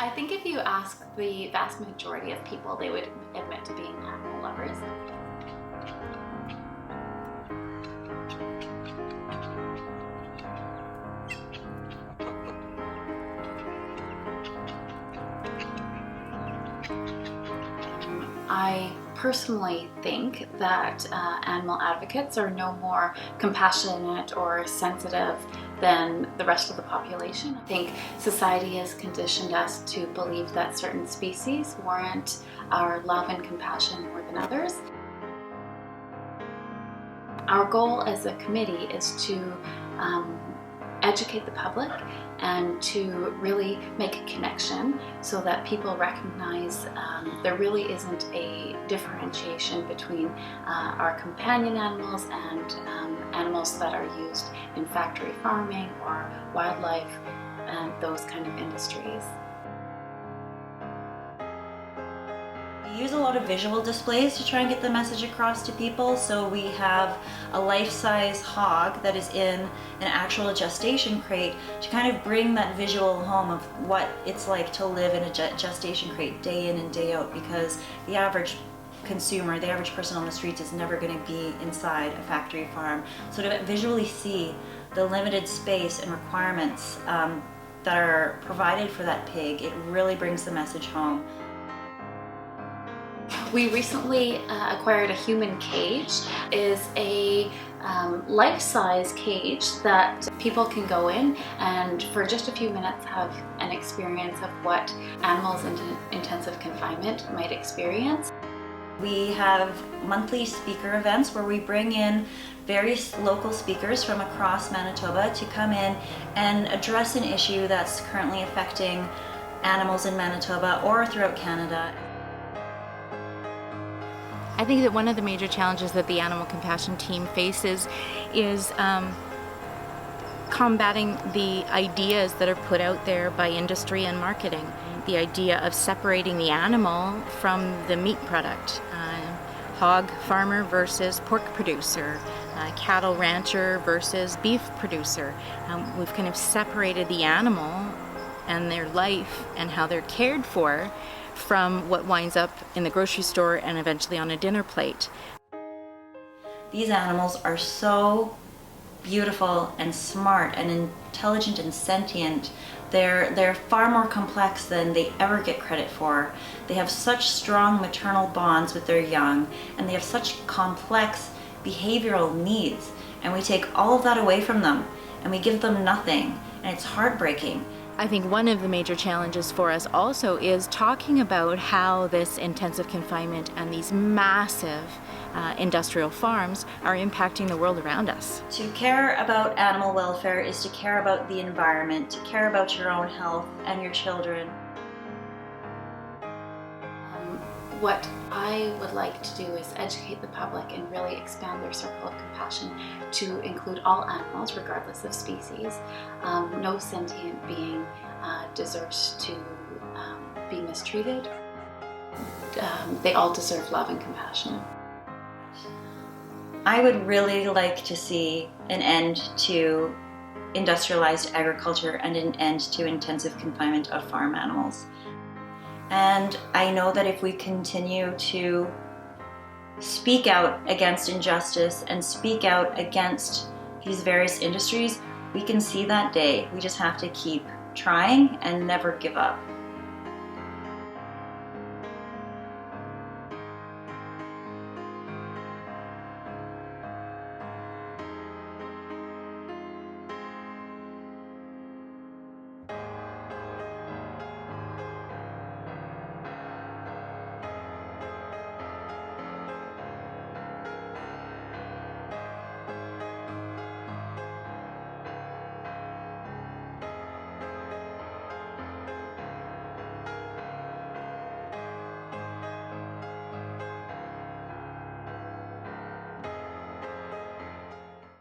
I think if you ask the vast majority of people, they would admit to being animal lovers. I personally think that animal advocates are no more compassionate or sensitive than the rest of the population. I think society has conditioned us to believe that certain species warrant our love and compassion more than others. Our goal as a committee is to educate the public and to really make a connection so that people recognize there really isn't a differentiation between our companion animals and animals that are used in factory farming or wildlife and those kind of industries. We use a lot of visual displays to try and get the message across to people. So we have a life-size hog that is in an actual gestation crate to kind of bring that visual home of what it's like to live in a gestation crate day in and day out, because the average consumer, the average person on the streets is never going to be inside a factory farm. So to visually see the limited space and requirements that are provided for that pig, it really brings the message home. We recently acquired a Humane cage. It is a life-size cage that people can go in and for just a few minutes have an experience of what animals in intensive confinement might experience. We have monthly speaker events where we bring in various local speakers from across Manitoba to come in and address an issue that's currently affecting animals in Manitoba or throughout Canada. I think that one of the major challenges that the animal compassion team faces is combating the ideas that are put out there by industry and marketing. The idea of separating the animal from the meat product. Hog farmer versus pork producer, cattle rancher versus beef producer. We've kind of separated the animal and their life and how they're cared for from what winds up in the grocery store and eventually on a dinner plate. These animals are so beautiful and smart and intelligent and sentient. They're far more complex than they ever get credit for. They have such strong maternal bonds with their young, and they have such complex behavioral needs, and we take all of that away from them and we give them nothing, and it's heartbreaking. I think one of the major challenges for us also is talking about how this intensive confinement and these massive industrial farms are impacting the world around us. To care about animal welfare is to care about the environment, to care about your own health and your children. What I would like to do is educate the public and really expand their circle of compassion to include all animals, regardless of species. No sentient being deserves to be mistreated. They all deserve love and compassion. I would really like to see an end to industrialized agriculture and an end to intensive confinement of farm animals. And I know that if we continue to speak out against injustice and speak out against these various industries, we can see that day. We just have to keep trying and never give up.